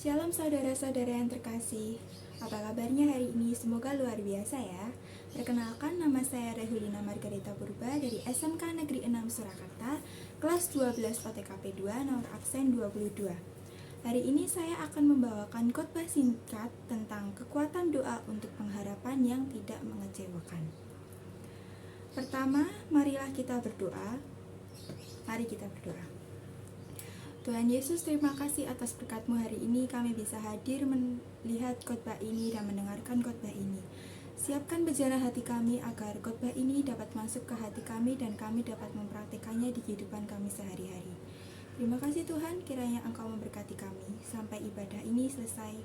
Shalom saudara-saudara yang terkasih. Apa kabarnya hari ini? Semoga luar biasa ya. Perkenalkan, nama saya Rehulina Margarita Purba dari SMK Negeri 6 Surakarta, kelas 12 OTKP 2, nomor absen 22. Hari ini saya akan membawakan khotbah singkat tentang kekuatan doa untuk pengharapan yang tidak mengecewakan. Pertama, marilah kita berdoa. Mari kita berdoa. Tuhan Yesus, terima kasih atas berkat-Mu hari ini. Kami bisa hadir melihat khotbah ini dan mendengarkan khotbah ini. Siapkan bejana hati kami agar khotbah ini dapat masuk ke hati kami dan kami dapat mempraktikkannya di kehidupan kami sehari-hari. Terima kasih Tuhan, kiranya Engkau memberkati kami sampai ibadah ini selesai.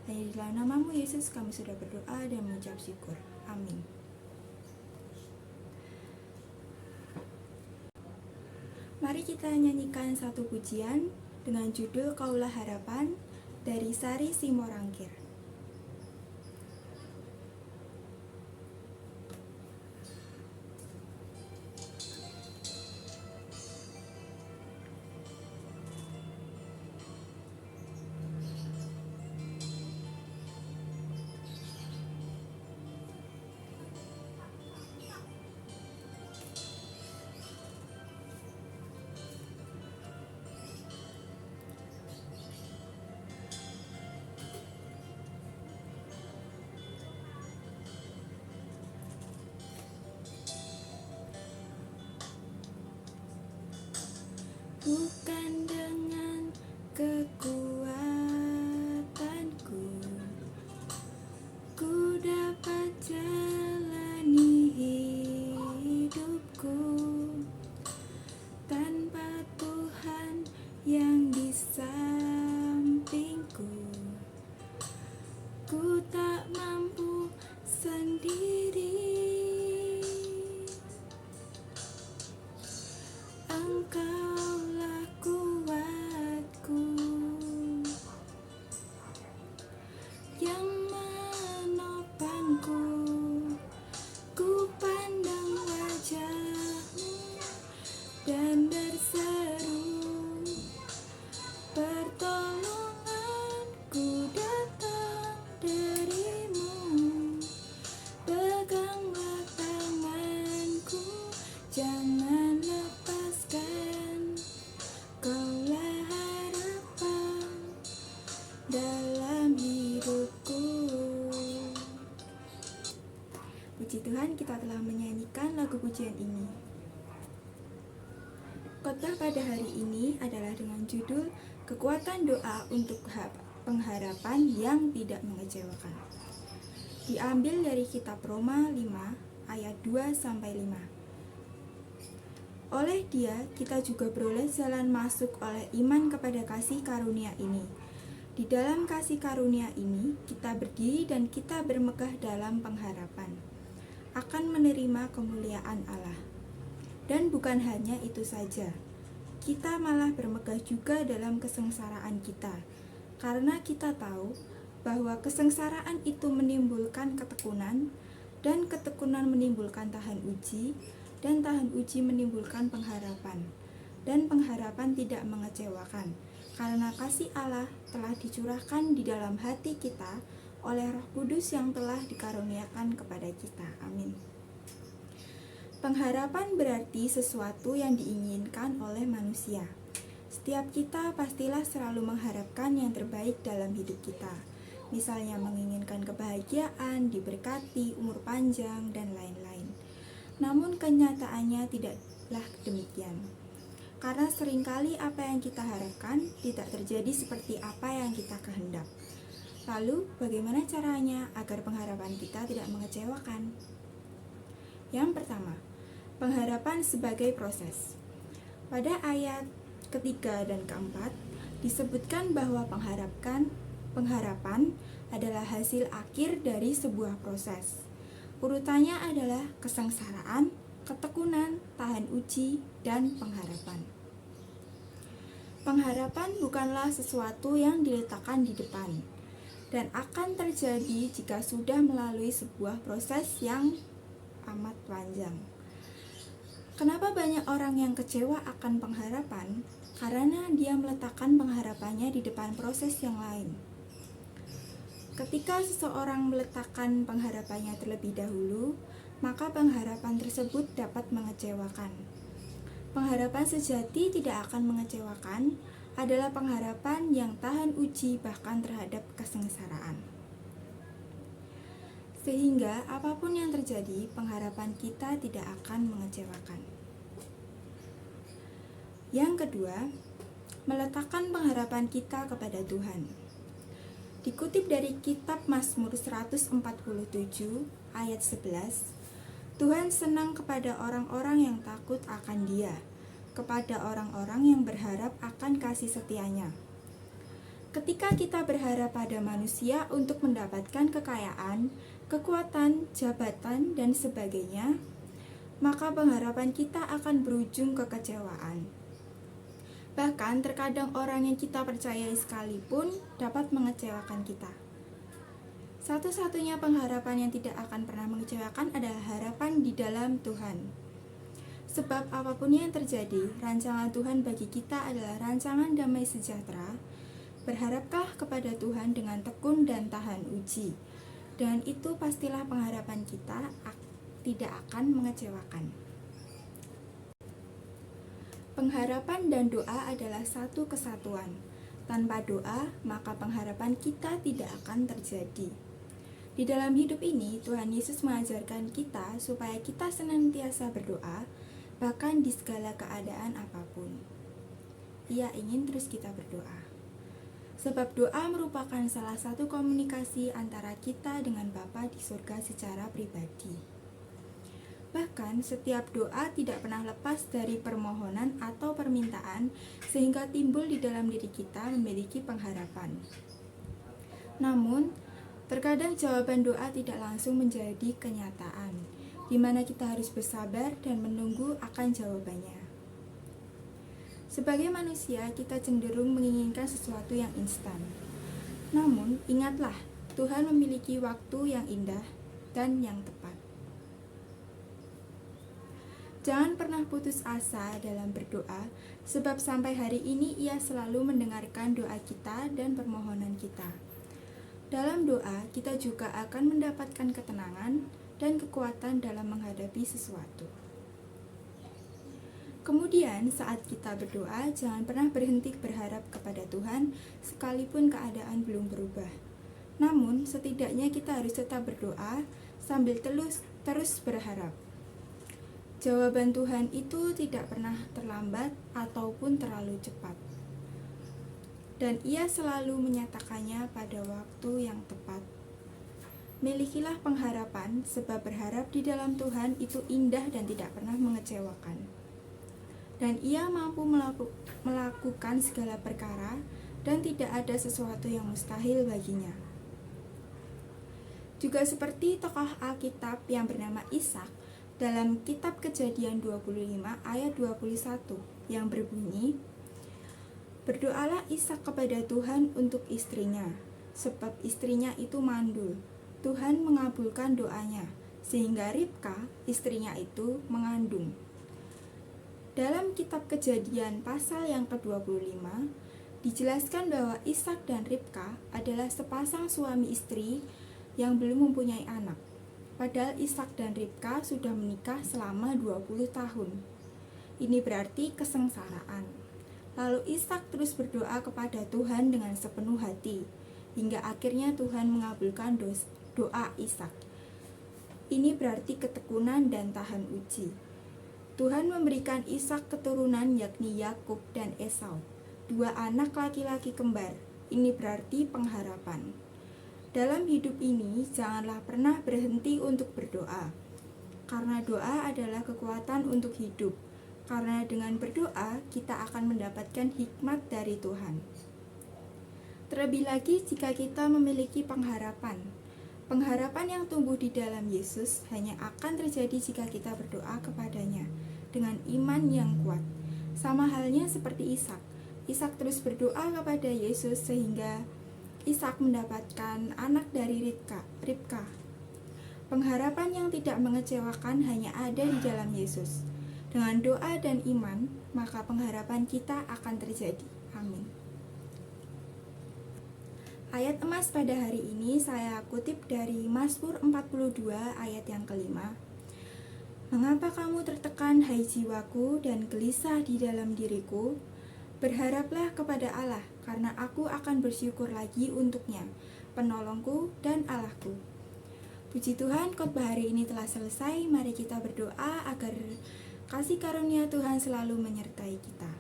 Hanya di dalam nama-Mu Yesus kami sudah berdoa dan mengucap syukur. Amin. Mari kita nyanyikan satu pujian dengan judul Kaulah Harapan dari Sari Simorangkir. Bukan dengan kekuatanku ku dapat jalani hidupku tanpa Tuhan yang di sampingku. Ku tak mampu sendiri. Engkaulah kuatku yang menopangku. Ku pandang wajah-Mu dan berseru, pertolonganku datang dari-Mu. Peganglah tanganku, jangan lepaskan. Kaulah harapan dalam hidupku. Puji Tuhan, kita telah menyanyikan lagu pujian ini. Khotbah pada hari ini adalah dengan judul Kekuatan Doa untuk Pengharapan yang Tidak Mengecewakan. Diambil dari kitab Roma 5 ayat 2-5. Oleh Dia kita juga beroleh jalan masuk oleh iman kepada kasih karunia ini. Di dalam kasih karunia ini kita berdiri dan kita bermegah dalam pengharapan akan menerima kemuliaan Allah. Dan bukan hanya itu saja, kita malah bermegah juga dalam kesengsaraan kita, karena kita tahu bahwa kesengsaraan itu menimbulkan ketekunan, dan ketekunan menimbulkan tahan uji, dan tahan uji menimbulkan pengharapan, dan pengharapan tidak mengecewakan, karena kasih Allah telah dicurahkan di dalam hati kita oleh Roh Kudus yang telah dikaruniakan kepada kita. Amin. Pengharapan berarti sesuatu yang diinginkan oleh manusia. Setiap kita pastilah selalu mengharapkan yang terbaik dalam hidup kita. Misalnya menginginkan kebahagiaan, diberkati, umur panjang, dan lain-lain. Namun kenyataannya tidaklah demikian. Karena seringkali apa yang kita harapkan tidak terjadi seperti apa yang kita kehendak. Lalu bagaimana caranya agar pengharapan kita tidak mengecewakan? Yang pertama, pengharapan sebagai proses. Pada ayat ketiga dan keempat disebutkan bahwa pengharapan adalah hasil akhir dari sebuah proses. Urutannya adalah kesengsaraan, ketekunan, tahan uji, dan pengharapan. Pengharapan bukanlah sesuatu yang diletakkan di depan dan akan terjadi jika sudah melalui sebuah proses yang amat panjang. Kenapa banyak orang yang kecewa akan pengharapan? karena dia meletakkan pengharapannya di depan proses yang lain. Ketika seseorang meletakkan pengharapannya terlebih dahulu, maka pengharapan tersebut dapat mengecewakan. Pengharapan sejati tidak akan mengecewakan, adalah pengharapan yang tahan uji bahkan terhadap kesengsaraan. Sehingga apapun yang terjadi, pengharapan kita tidak akan mengecewakan. Yang kedua, meletakkan pengharapan kita kepada Tuhan. Dikutip dari kitab Mazmur 147 ayat 11, Tuhan senang kepada orang-orang yang takut akan Dia, kepada orang-orang yang berharap akan kasih setianya. Ketika kita berharap pada manusia untuk mendapatkan kekayaan, kekuatan, jabatan, dan sebagainya, maka pengharapan kita akan berujung kekecewaan. Bahkan terkadang orang yang kita percayai sekalipun dapat mengecewakan kita. Satu-satunya pengharapan yang tidak akan pernah mengecewakan adalah harapan di dalam Tuhan. Sebab apapun yang terjadi, rancangan Tuhan bagi kita adalah rancangan damai sejahtera. Berharaplah kepada Tuhan dengan tekun dan tahan uji. Dan itu pastilah pengharapan kita tidak akan mengecewakan. Pengharapan dan doa adalah satu kesatuan. Tanpa doa, maka pengharapan kita tidak akan terjadi. Di dalam hidup ini, Tuhan Yesus mengajarkan kita supaya kita senantiasa berdoa, bahkan di segala keadaan apapun. Ia ingin terus kita berdoa. Sebab doa merupakan salah satu komunikasi antara kita dengan Bapa di surga secara pribadi. Bahkan setiap doa tidak pernah lepas dari permohonan atau permintaan sehingga timbul di dalam diri kita memiliki pengharapan. Namun, terkadang jawaban doa tidak langsung menjadi kenyataan, di mana kita harus bersabar dan menunggu akan jawabannya. Sebagai manusia, kita cenderung menginginkan sesuatu yang instan. Namun, ingatlah, Tuhan memiliki waktu yang indah dan yang tepat. Jangan pernah putus asa dalam berdoa, sebab sampai hari ini Ia selalu mendengarkan doa kita dan permohonan kita. Dalam doa, kita juga akan mendapatkan ketenangan dan kekuatan dalam menghadapi sesuatu. Kemudian, saat kita berdoa, jangan pernah berhenti berharap kepada Tuhan, sekalipun keadaan belum berubah. Namun, setidaknya kita harus tetap berdoa sambil terus berharap. Jawaban Tuhan itu tidak pernah terlambat ataupun terlalu cepat. Dan Ia selalu menyatakannya pada waktu yang tepat. Milikilah pengharapan, sebab berharap di dalam Tuhan itu indah dan tidak pernah mengecewakan. Dan Ia mampu melakukan segala perkara, dan tidak ada sesuatu yang mustahil baginya. Juga seperti tokoh Alkitab yang bernama Ishak, dalam kitab Kejadian 25 ayat 21 yang berbunyi, berdoalah Ishak kepada Tuhan untuk istrinya, sebab istrinya itu mandul. Tuhan mengabulkan doanya, sehingga Ribka, istrinya itu, mengandung. Dalam kitab Kejadian pasal yang ke-25, dijelaskan bahwa Ishak dan Ribka adalah sepasang suami istri yang belum mempunyai anak. Padahal Ishak dan Ribka sudah menikah selama 20 tahun. Ini berarti kesengsaraan. Lalu Ishak terus berdoa kepada Tuhan dengan sepenuh hati, hingga akhirnya Tuhan mengabulkan doa Ishak. Ini berarti ketekunan dan tahan uji. Tuhan memberikan Ishak keturunan yakni Yakub dan Esau, 2 anak laki-laki kembar. Ini berarti pengharapan. Dalam hidup ini, janganlah pernah berhenti untuk berdoa, karena doa adalah kekuatan untuk hidup. Karena dengan berdoa, kita akan mendapatkan hikmat dari Tuhan. Terlebih lagi jika kita memiliki pengharapan. Pengharapan yang tumbuh di dalam Yesus hanya akan terjadi jika kita berdoa kepadanya dengan iman yang kuat. Sama halnya seperti Ishak. Ishak terus berdoa kepada Yesus sehingga Ishak mendapatkan anak dari Ribka. Pengharapan yang tidak mengecewakan hanya ada di dalam Yesus. Dengan doa dan iman, maka pengharapan kita akan terjadi. Amin. Ayat emas pada hari ini saya kutip dari Mazmur 42 ayat yang kelima. Mengapa kamu tertekan, hai jiwaku, dan gelisah di dalam diriku? Berharaplah kepada Allah, karena aku akan bersyukur lagi untuknya, penolongku dan Allahku. Puji Tuhan, khotbah hari ini telah selesai. Mari kita berdoa agar kasih karunia Tuhan selalu menyertai kita.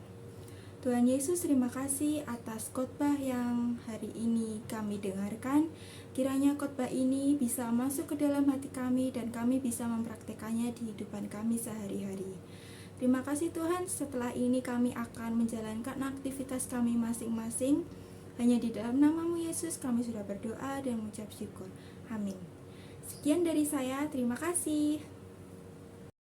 Tuhan Yesus, terima kasih atas khotbah yang hari ini kami dengarkan. Kiranya khotbah ini bisa masuk ke dalam hati kami dan kami bisa mempraktekannya di kehidupan kami sehari-hari. Terima kasih Tuhan, setelah ini kami akan menjalankan aktivitas kami masing-masing. Hanya di dalam nama-Mu Yesus kami sudah berdoa dan mengucap syukur. Amin. Sekian dari saya, terima kasih.